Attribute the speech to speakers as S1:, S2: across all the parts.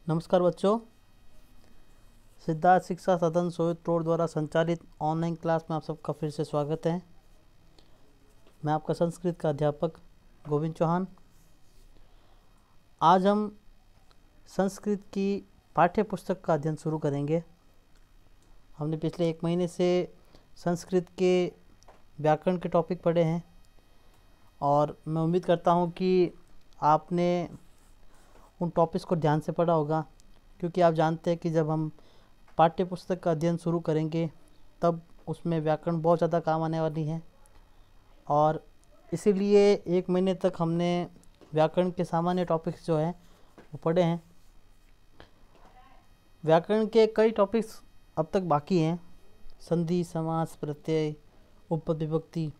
S1: नमस्कार बच्चों, सिद्धार्थ शिक्षा सदन सोहित रोड द्वारा संचालित ऑनलाइन क्लास में आप सबका फिर से स्वागत है। मैं आपका संस्कृत का अध्यापक गोविंद चौहान। आज हम संस्कृत की पाठ्य पुस्तक का अध्ययन शुरू करेंगे। हमने पिछले एक महीने से संस्कृत के व्याकरण के टॉपिक पढ़े हैं और मैं उम्मीद करता हूँ कि आपने उन टॉपिक्स को ध्यान से पढ़ा होगा, क्योंकि आप जानते हैं कि जब हम पाठ्य पुस्तक का अध्ययन शुरू करेंगे तब उसमें व्याकरण बहुत ज़्यादा काम आने वाली है। और इसीलिए एक महीने तक हमने व्याकरण के सामान्य टॉपिक्स जो हैं वो पढ़े हैं। व्याकरण के कई टॉपिक्स अब तक बाकी हैं। संधि, समास, प्रत्यय, उपपद, विभक्ति।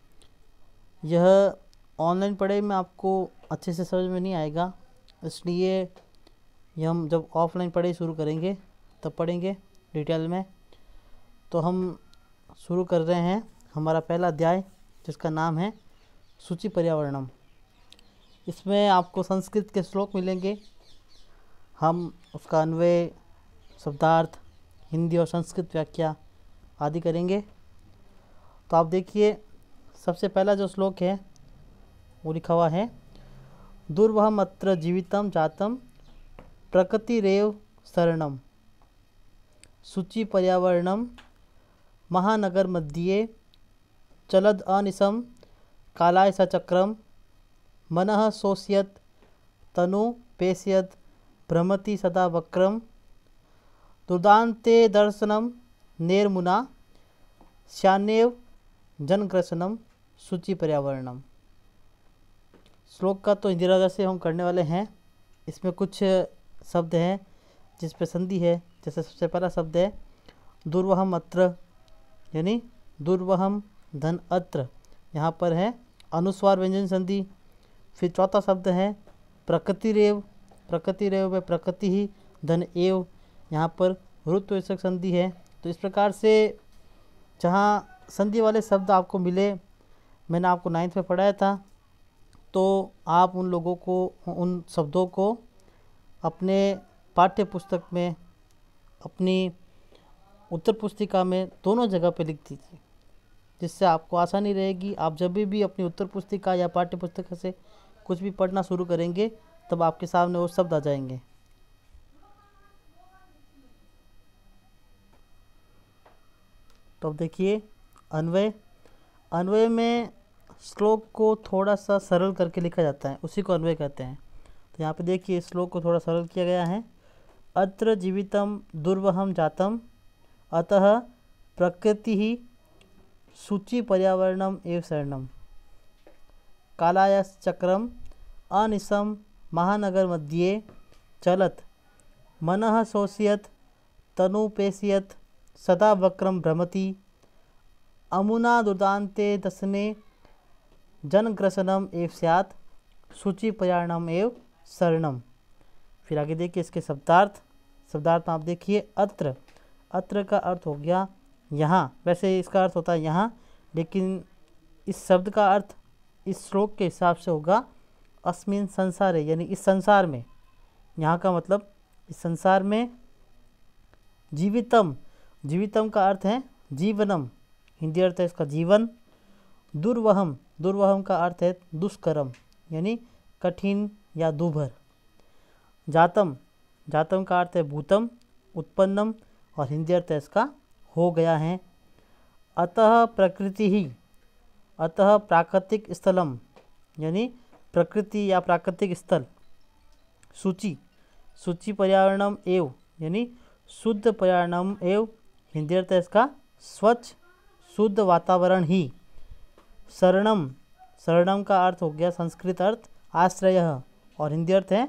S1: यह ऑनलाइन पढ़ाई में आपको अच्छे से समझ में नहीं आएगा, इसलिए ये हम जब ऑफलाइन पढ़ाई शुरू करेंगे तब पढ़ेंगे डिटेल में। तो हम शुरू कर रहे हैं हमारा पहला अध्याय, जिसका नाम है सूची पर्यावरणम। इसमें आपको संस्कृत के श्लोक मिलेंगे। हम उसका अन्वय, शब्दार्थ, हिंदी और संस्कृत व्याख्या आदि करेंगे। तो आप देखिए, सबसे पहला जो श्लोक है वो लिखा हुआ है, दुर्वहमत्र जीवितम जातम प्रकृतिरेव शरणम शुचि पर्यावरणम महानगर मध्ये चलद अनिशम कालाय सचक्रम मनः शोष्यत तनु पेशयत भ्रमति सदा वक्रम दुर्दान्ते दर्शनम नेर्मुना श्यानेव जनग्रसनम शुचि पर्यावरणम। श्लोक का तो इंदिरा से हम करने वाले हैं। इसमें कुछ शब्द हैं जिस पे संधि है। जैसे सबसे पहला शब्द है दुर्वहम अत्र, यानी दुर्वहम धन अत्र, यहाँ पर है अनुस्वार व्यंजन संधि। फिर चौथा शब्द है प्रकृतिरेव, प्रकृतिरेव में प्रकृति ही धन एव, यहाँ पर ऋत्विशक संधि है। तो इस प्रकार से जहाँ संधि वाले शब्द आपको मिले, मैंने आपको 9th में पढ़ाया था, तो आप उन लोगों को, उन शब्दों को अपने पाठ्य पुस्तक में, अपनी उत्तर पुस्तिका में दोनों जगह पे लिख दीजिए, जिससे आपको आसानी रहेगी। आप जब भी अपनी उत्तर पुस्तिका या पाठ्य पुस्तक से कुछ भी पढ़ना शुरू करेंगे तब आपके सामने वो शब्द आ जाएंगे। तो अब देखिए अन्वय। अन्वय में श्लोक को थोड़ा सा सरल करके लिखा जाता है, उसी को अन्वय कहते हैं। तो यहाँ पे देखिए श्लोक को थोड़ा सरल किया गया है। अत्र जीवितम दुर्वहम जातम अतः प्रकृति ही शुचि पर्यावरणम एव शरणम कालाय चक्रम अनिशम महानगर मध्ये चलत मनः शोष्यत तनु पेशयत सदा वक्रम भ्रमति अमुना दुर्दान्ते दशने जनग्रसनम एव स्यात् शुचि पर्यावरणम एव शरणम। फिर आगे देखिए इसके शब्दार्थ। शब्दार्थ आप देखिए, अत्र, अत्र का अर्थ हो गया यहाँ। वैसे इसका अर्थ होता है यहाँ, लेकिन इस शब्द का अर्थ इस श्लोक के हिसाब से होगा अस्मिन संसारे, यानी इस संसार में। यहाँ का मतलब इस संसार में। जीवितम, जीवितम का अर्थ है जीवनम, हिंदी अर्थ है इसका जीवन। दुर्वहम, दुर्वहम का अर्थ है दुष्करम, यानी कठिन या दुभर। जातम, जातम का अर्थ है भूतम, उत्पन्नम, और हिंदी अर्थ है इसका हो गया है। अतः प्रकृति ही, अतः प्राकृतिक स्थलम, यानी प्रकृति या प्राकृतिक स्थल। शुचि, शुचि पर्यावरणम एव, यानी शुद्ध पर्यावरणम एव, हिंदी अर्थ है इसका स्वच्छ शुद्ध वातावरण ही। शरणम, शरणम का अर्थ हो गया संस्कृत अर्थ आश्रय, और हिंदी अर्थ है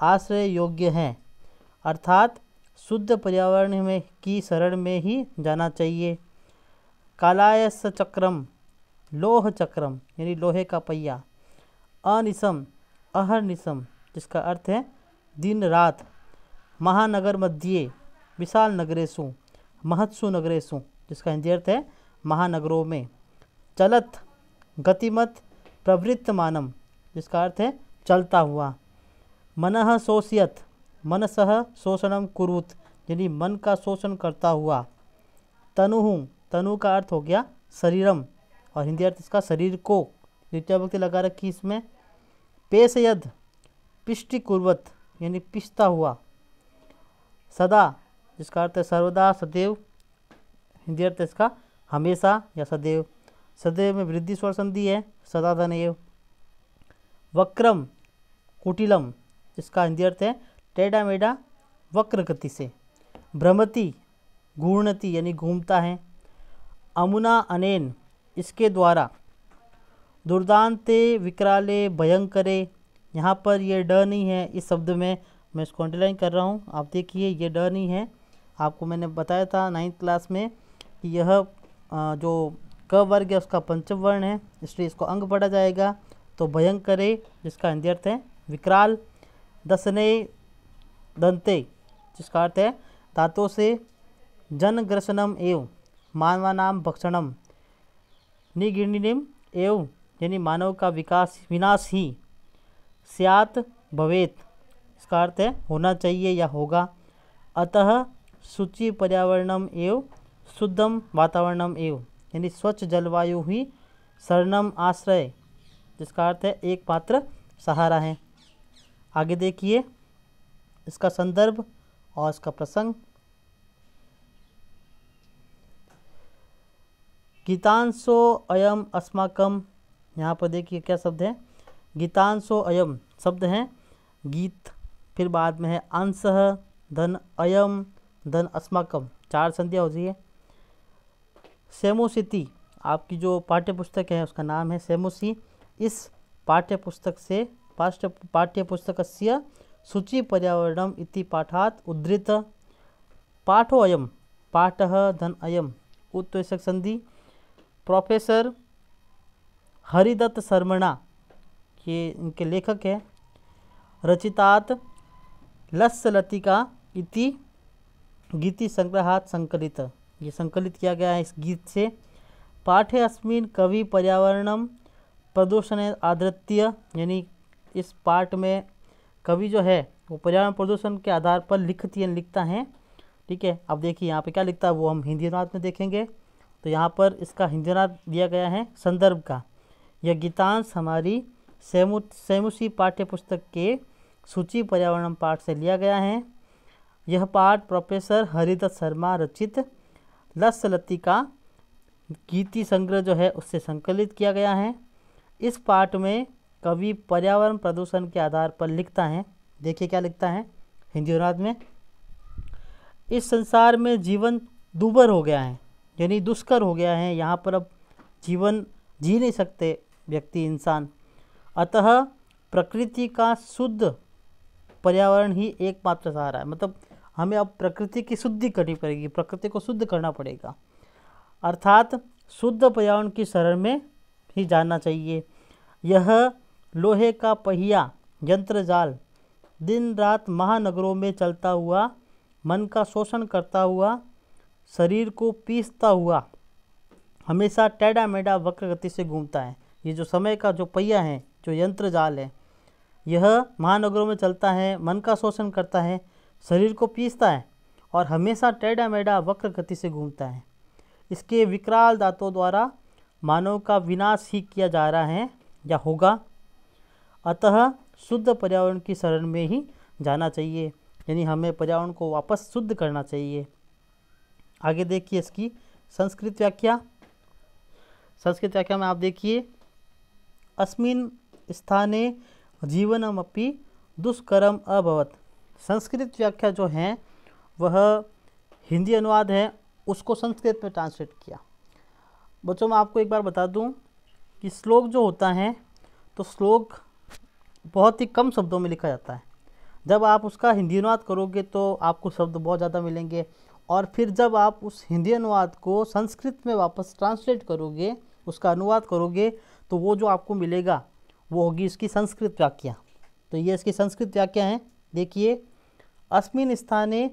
S1: आश्रय योग्य है। अर्थात शुद्ध पर्यावरण में की शरण में ही जाना चाहिए। कालायस चक्रम, लोह चक्रम, यानी लोहे का पहिया। अनिशम, अहर्निशम, जिसका अर्थ है दिन रात। महानगर मध्ये, विशाल नगरेशु, महत्सु नगरेशु, जिसका हिंदी अर्थ है महानगरों में। चलत, गतिमत प्रवृत्तमानम, जिसका अर्थ है चलता हुआ। मनः शोष्यत, मनसः शोषणम कुरुत, यानी मन का शोषण करता हुआ। तनुहु, तनु का अर्थ हो गया शरीरम और हिंदी अर्थ इसका शरीर को, द्वितीय विभक्ति लगा रखी इसमें। पेशयद, पिष्टि कुर्वत, यानी पिसता हुआ। सदा, जिसका अर्थ है सर्वदा सदैव, हिंदी अर्थ इसका हमेशा या सदैव। सदैव में वृद्धि स्वर संधि है, सदा धनेव। वक्रम, कुटिलम, इसका हिंदी अर्थ है टेढ़ा मेढ़ा वक्र गति से। भ्रमति, घूर्णति, यानी घूमता है। अमुना अनेन, इसके द्वारा। दुर्दांते विकराले भयंकरे, यहाँ पर ये ड नहीं है इस शब्द में, मैं इसको अंडरलाइन कर रहा हूँ, आप देखिए ये ड नहीं है। आपको मैंने बताया था 9th क्लास में कि यह जो क वर्ग है उसका पंचम वर्ण है, इसलिए इसको अंग पढ़ा जाएगा। तो भयंकरे, जिसका हिंदी अर्थ है विकराल। दसने दंते, जिसका अर्थ है दांतों से। जनग्रसनम एव, मानवानाम भक्षणम। निगीर्णिम एव, यानी मानव का विकास विनाश ही। स्यात भवेत, इसका अर्थ है होना चाहिए या होगा। अतः शुचि पर्यावरणम एव शुद्धम वातावरणम एव, यानी स्वच्छ जलवायु ही शरणम आश्रय, जिसका अर्थ है एकमात्र सहारा है। आगे देखिए इसका संदर्भ और इसका प्रसंग। गीतांशो अयम अस्माकम, यहाँ पर देखिए क्या शब्द है, गीतांशो अयम शब्द है गीत, फिर बाद में है अंशः, धन अयम, धन अस्माकम, 4 संधियाँ होती है। सेमोसिटी, आपकी जो पाठ्य पुस्तक है उसका नाम है सेमोसी। इस पाठ्य पुस्तक से पाठ्य पुस्तकस्य शुचि पर्यावरणम इति पाठात् उद्धृत। पाठो अयम, पाठः धन अयम, उत्तोषक संधि। प्रोफेसर हरिदत्त शर्मणा, ये इनके लेखक है। रचितात लस्य लतिका इति गीति संग्रहात संकलित, ये संकलित किया गया है इस गीत से। पाठे अस्मिन कवि पर्यावरणम प्रदूषण आदृत्य, यानी इस पाठ में कवि जो है वो पर्यावरण प्रदूषण के आधार पर लिखता है। ठीक है, अब देखिए यहाँ पे क्या लिखता है वो हम हिंदी अनुवाद में देखेंगे। तो यहाँ पर इसका हिंदी अनुवाद दिया गया है संदर्भ का। यह गीतांश हमारी सेमुसी पाठ्य पुस्तक के सूची पर्यावरण पाठ से लिया गया है। यह पाठ प्रोफेसर हरिदत्त शर्मा रचित लस्य लतिका गीति संग्रह जो है उससे संकलित किया गया है। इस पाठ में कवि पर्यावरण प्रदूषण के आधार पर लिखता है। देखिए क्या लिखता है हिंदी अनुवाद में। इस संसार में जीवन दूभर हो गया है, यानी दुष्कर हो गया है। यहाँ पर अब जीवन जी नहीं सकते व्यक्ति, इंसान। अतः प्रकृति का शुद्ध पर्यावरण ही एकमात्र सहारा है। मतलब हमें अब प्रकृति की शुद्धि करनी पड़ेगी, प्रकृति को शुद्ध करना पड़ेगा, अर्थात शुद्ध पर्यावरण की शरण में ही जाना चाहिए। यह लोहे का पहिया यंत्र जाल दिन रात महानगरों में चलता हुआ, मन का शोषण करता हुआ, शरीर को पीसता हुआ, हमेशा टेढ़ा मेढ़ा वक्र गति से घूमता है। ये जो समय का जो पहिया है, जो यंत्र जाल है, यह महानगरों में चलता है, मन का शोषण करता है, शरीर को पीसता है और हमेशा टेढ़ा मेढ़ा वक्र गति से घूमता है। इसके विकराल दांतों द्वारा मानव का विनाश ही किया जा रहा है या होगा। अतः शुद्ध पर्यावरण की शरण में ही जाना चाहिए, यानी हमें पर्यावरण को वापस शुद्ध करना चाहिए। आगे देखिए इसकी संस्कृत व्याख्या। संस्कृत व्याख्या में आप देखिए, अस्मिन् स्थाने जीवनमपि दुष्करम अभवत्। संस्कृत व्याख्या जो है वह हिंदी अनुवाद है, उसको संस्कृत में ट्रांसलेट किया। बच्चों मैं आपको एक बार बता दूं कि श्लोक जो होता है तो श्लोक बहुत ही कम शब्दों में लिखा जाता है। जब आप उसका हिंदी अनुवाद करोगे तो आपको शब्द बहुत ज़्यादा मिलेंगे, और फिर जब आप उस हिंदी अनुवाद को संस्कृत में वापस ट्रांसलेट करोगे, उसका अनुवाद करोगे, तो वो जो आपको मिलेगा वो होगी इसकी संस्कृत व्याख्या। तो ये इसकी संस्कृत व्याख्या है। देखिए, अस्मिन् स्थाने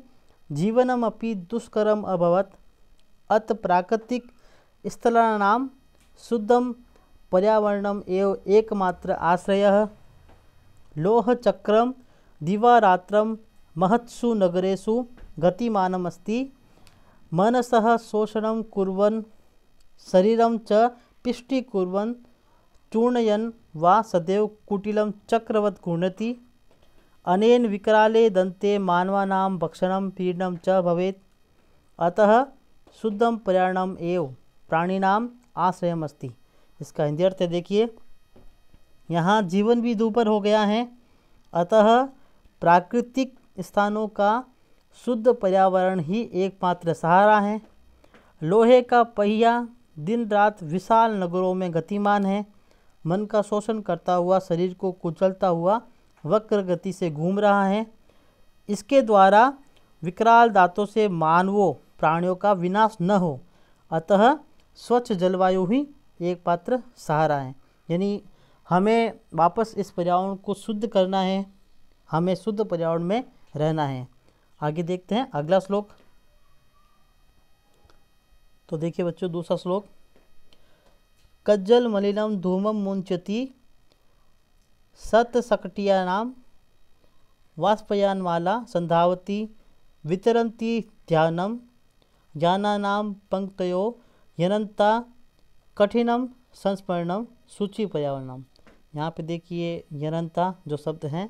S1: जीवनमपि दुष्करम अभवत्, अत प्राकृतिक स्थलानां शुद्धम पर्यावरणम एव एकमात्र आश्रयः। लोह चक्रम दिवारात्रम महत्सु नगरेषु गतिमानमस्ति मनसः शोषणं कुर्वन् शरीरं च पिष्टीकुर्वन् चूर्णयन् वा सदैव कुटिलं चक्रवत् गृह्णति अनेन विकराले दन्ते मानवानां भक्षणं पीडनं च भवेत् अतः शुद्धं पर्यावरणम् एव प्राणिनाम आश्रयम अस्ति। इसका हिंदी अर्थ देखिए, यहाँ जीवन भी दुर्भर हो गया है, अतः प्राकृतिक स्थानों का शुद्ध पर्यावरण ही एकमात्र सहारा है। लोहे का पहिया दिन रात विशाल नगरों में गतिमान है, मन का शोषण करता हुआ शरीर को कुचलता हुआ वक्र गति से घूम रहा है। इसके द्वारा विकराल दांतों से मानवों प्राणियों का विनाश न हो, अतः स्वच्छ जलवायु ही एकमात्र सहारा है। यानी हमें वापस इस पर्यावरण को शुद्ध करना है, हमें शुद्ध पर्यावरण में रहना है। आगे देखते हैं अगला श्लोक। तो देखिए बच्चों दूसरा श्लोक, कज्जल मलिनम धूमम मुंचति सतसकटियानां वाष्पयानमाला संधावती वितरन्ति ध्यानम ज्ञानानां पंक्तयो यनंता कठिनम संस्मरणम सूचि पर्यावरणम। यहाँ पे देखिए यनंता जो शब्द हैं,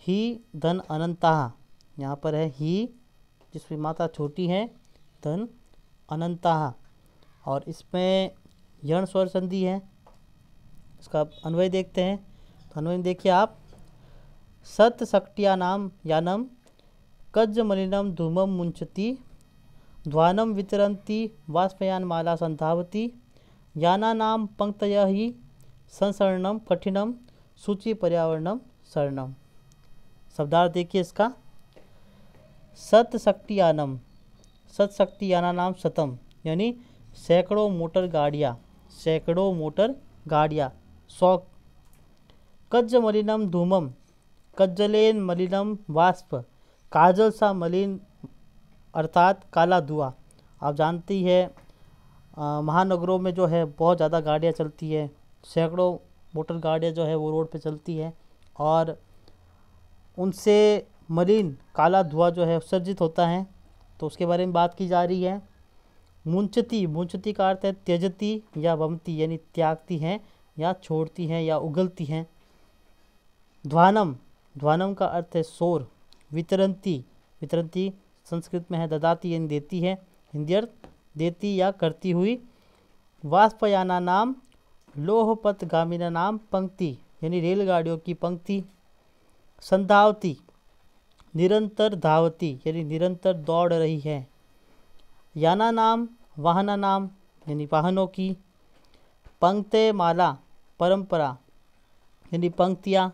S1: ही धन अनंता, यहाँ पर है ही जिसमें मात्रा छोटी है, धन अनंता, और इसमें यण स्वर संधि है। इसका अन्वय देखते हैं। तो अन्वय देखिए आप, सत शक्तियानाम यानम कज्ज मलिनम धूमम मुंचति ध्वानम वितरन्ति वाष्पयान माला संधावती यानानाम पंक्तयः ही संसरणम कठिनम सूचि पर्यावरणम शरणम। शब्दार्थ देखिए इसका, सत शक्तियानम, सत शक्तियानानाम शतम यानी सैकड़ों मोटर गाड़ियाँ, सैकड़ों मोटर गाड़ियाँ, 100। कज्ज मलिनम धूमम, कज्जलेन मलिनम वाष्प, काजल सा मलिन अर्थात काला धुआं। आप जानती है महानगरों में जो है बहुत ज़्यादा गाड़ियाँ चलती है, सैकड़ों मोटर गाड़ियाँ जो है वो रोड पे चलती है, और उनसे मलिन काला धुआं जो है उत्सर्जित होता है। तो उसके बारे में बात की जा रही है। मुंचती, मुंचती का अर्थ है त्यजती या वमती, यानी त्यागती हैं या छोड़ती हैं या उगलती हैं। ध्वानम, ध्वानम का अर्थ है शोर। वितरंती, वितरंती संस्कृत में है ददाती यानी देती है, हिंदी अर्थ देती या करती हुई। वाष्पयाना नाम लोहपथ गामिना नाम पंक्ति यानी रेलगाड़ियों की पंक्ति। संधावती, निरंतर धावती यानी निरंतर दौड़ रही है। याना नाम वाहना नाम यानी वाहनों की। पंक्ते माला परंपरा यानी पंक्तियाँ।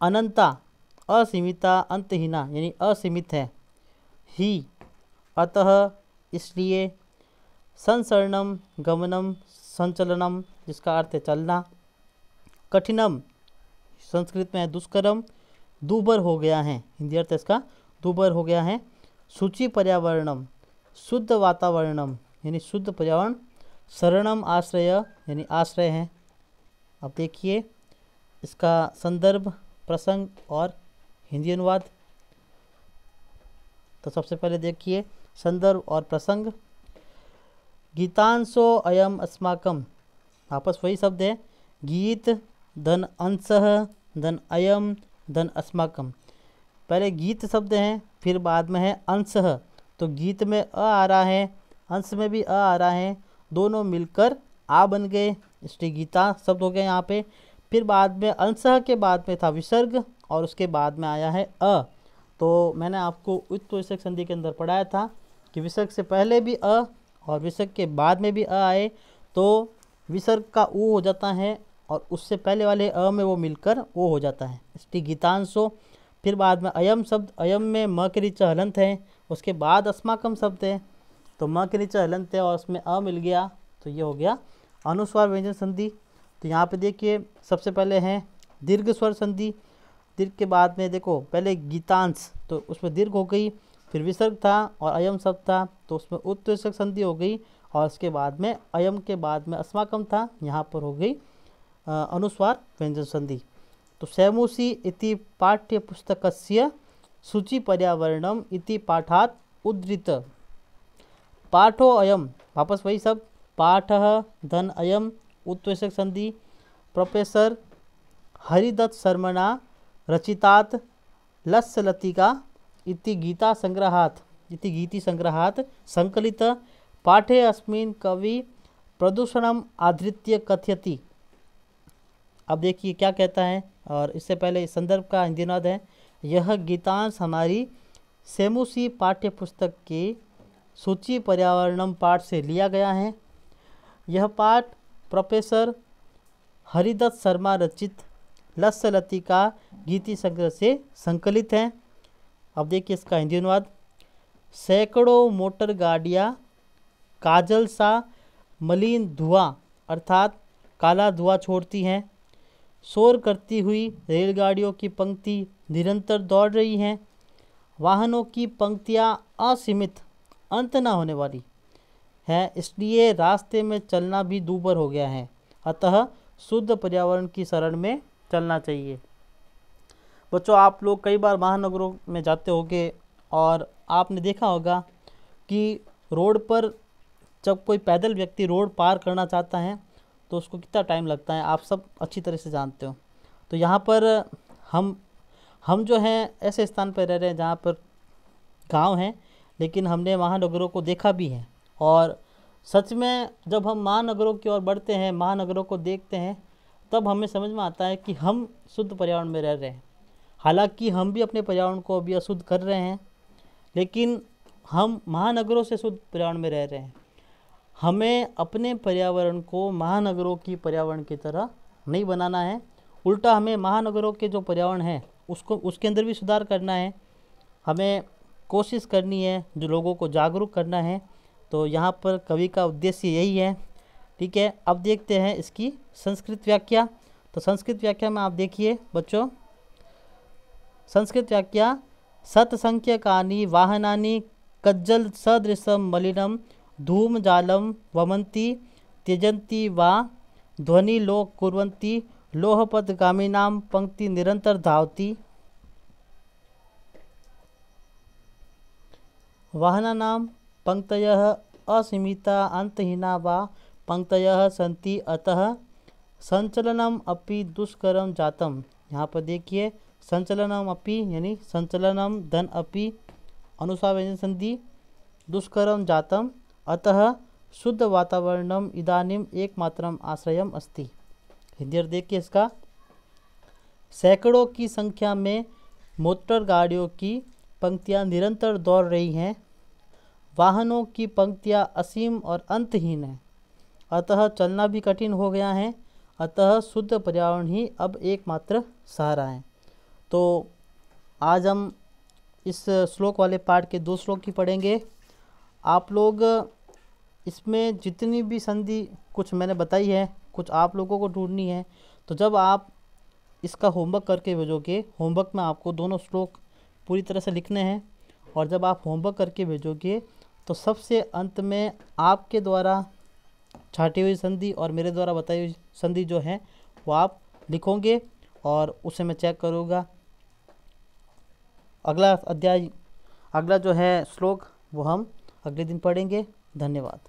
S1: अनंता असीमिता अंतहीना यानी असीमित है। ही अतः इसलिए। संसरणम गमनम संचलनम जिसका अर्थ है चलना। कठिनम संस्कृत में है दुष्करम, दूभर हो गया है, हिंदी अर्थ इसका दूभर हो गया है। सूचि पर्यावरणम शुद्ध वातावरणम यानी शुद्ध पर्यावरण। शरणम आश्रय यानी आश्रय है। अब देखिए इसका संदर्भ, प्रसंग और हिंदी अनुवाद। तो सबसे पहले देखिए संदर्भ और प्रसंग। गीतांशो अयम अस्माकम, आपस वही शब्द है। गीत धन अंशः धन अयम धन अस्माकम। पहले गीत शब्द हैं, फिर बाद में है अंशः। तो गीत में अ आ रहा है, अंश में भी अ आ रहा है, दोनों मिलकर आ बन गए, इसलिए गीता शब्द हो गया यहाँ पे। फिर बाद में अंशः के बाद में था विसर्ग और उसके बाद में आया है अ। तो मैंने आपको उत्तर विसर्ग संधि के अंदर पढ़ाया था कि विसर्ग से पहले भी अ और विसर्ग के बाद में भी अ आए तो विसर्ग का ऊ हो जाता है और उससे पहले वाले अ में वो मिलकर ओ हो जाता है, इसलिए गीतांशो। फिर बाद में अयम शब्द, अयम में म के नीचे हलंत है, उसके बाद अस्माकम शब्द है, तो म के नीचे हलंत है और उसमें अ मिल गया, तो ये हो गया अनुस्वार व्यंजन संधि। तो यहाँ पे देखिए सबसे पहले है दीर्घ स्वर संधि। दीर्घ के बाद में देखो पहले गीतांश, तो उसमें दीर्घ हो गई, फिर विसर्ग था और अयम शब्द था, तो उसमें उत्तर विसर्ग संधि हो गई, और उसके बाद में अयम के बाद में अस्माकम था, यहाँ पर हो गई अनुस्वार व्यंजन संधि। तो सैमुसी इति पाठ्य पुस्तकस्य सूची पर्यावरणम इति पाठात उद्धृत। पाठो अयम, वापस वही सब, पाठः धन अयम उत्प्रेषक संधि प्रोफेसर हरिदत्त शर्मणा रचितात् लस्य लतिका इति गीता संग्रहात् संकलित पाठे अस्मिन् कवि प्रदूषणम आधृत्य कथयति। अब देखिए क्या कहता है, और इससे पहले इस संदर्भ का हिंदी अनुवाद है। यह गीतांश हमारी सेमुसी पाठ्य पुस्तक के सूची पर्यावरणम पाठ से लिया गया है। यह पाठ प्रोफेसर हरिदत्त शर्मा रचित लस्य लतिका गीति संग्रह से संकलित है। अब देखिए इसका हिंदी अनुवाद। सैकड़ों मोटर गाड़ियाँ काजल सा मलिन धुआं अर्थात काला धुआं छोड़ती हैं। शोर करती हुई रेलगाड़ियों की पंक्ति निरंतर दौड़ रही हैं। वाहनों की पंक्तियाँ असीमित, अंत न होने वाली हैं, इसलिए रास्ते में चलना भी दूभर हो गया है। अतः शुद्ध पर्यावरण की शरण में चलना चाहिए। बच्चों, आप लोग कई बार महानगरों में जाते होंगे और आपने देखा होगा कि रोड पर जब कोई पैदल व्यक्ति रोड पार करना चाहता है तो उसको कितना टाइम लगता है, आप सब अच्छी तरह से जानते हो। तो यहाँ पर हम जो हैं ऐसे स्थान पर रह रहे हैं जहाँ पर गांव हैं, लेकिन हमने महानगरों को देखा भी है। और सच में जब हम महानगरों की ओर बढ़ते हैं, महानगरों को देखते हैं, तब हमें समझ में आता है कि हम शुद्ध पर्यावरण में रह रहे हैं। हालांकि हम भी अपने पर्यावरण को अभी अशुद्ध कर रहे हैं, लेकिन हम महानगरों से शुद्ध पर्यावरण में रह रहे हैं। हमें अपने पर्यावरण को महानगरों की पर्यावरण की तरह नहीं बनाना है, उल्टा हमें महानगरों के जो पर्यावरण है उसके अंदर भी सुधार करना है। हमें कोशिश करनी है जो लोगों को जागरूक करना है। तो यहाँ पर कवि का उद्देश्य यही है। ठीक है, अब देखते हैं इसकी संस्कृत व्याख्या। तो संस्कृत व्याख्या में आप देखिए बच्चों, संस्कृत व्याख्या सत्संख्यकानि वाहनानि कज्जल सदृशम मलिनम धूम जालम वमंती त्यजंती वा ध्वनि लोक कुर्वन्ति लोहपथगामिनां पंक्ति निरंतर धावती। वाहनानां पंक्तयः असीमिता अंतहीना वा पंक्तयः सन्ति, अतः संचलनम अपि दुष्करम जातम। यहाँ पर देखिए संचलनम अपि यानी संचलनम धन अपि अनुस्वार व्यंजन संधि दुष्करम जातम, अतः शुद्ध वातावरणम इदानीम एकमात्रम आश्रयम अस्ति। हिंदी देखिए इसका। सैकड़ों की संख्या में मोटर गाड़ियों की पंक्तियां निरंतर दौड़ रही हैं। वाहनों की पंक्तियां असीम और अंतहीन हैं, अतः चलना भी कठिन हो गया है। अतः शुद्ध पर्यावरण ही अब एकमात्र सहारा है। तो आज हम इस श्लोक वाले पाठ के 2 श्लोक ही पढ़ेंगे। आप लोग इसमें जितनी भी संधि कुछ मैंने बताई है, कुछ आप लोगों को ढूंढनी है। तो जब आप इसका होमवर्क करके भेजोगे, होमवर्क में आपको दोनों श्लोक पूरी तरह से लिखने हैं, और जब आप होमवर्क करके भेजोगे तो सबसे अंत में आपके द्वारा छाटी हुई संधि और मेरे द्वारा बताई हुई संधि जो है वो आप लिखोगे, और उसे मैं चेक करूँगा। अगला अध्याय, अगला जो है श्लोक वो हम अगले दिन पढ़ेंगे। धन्यवाद।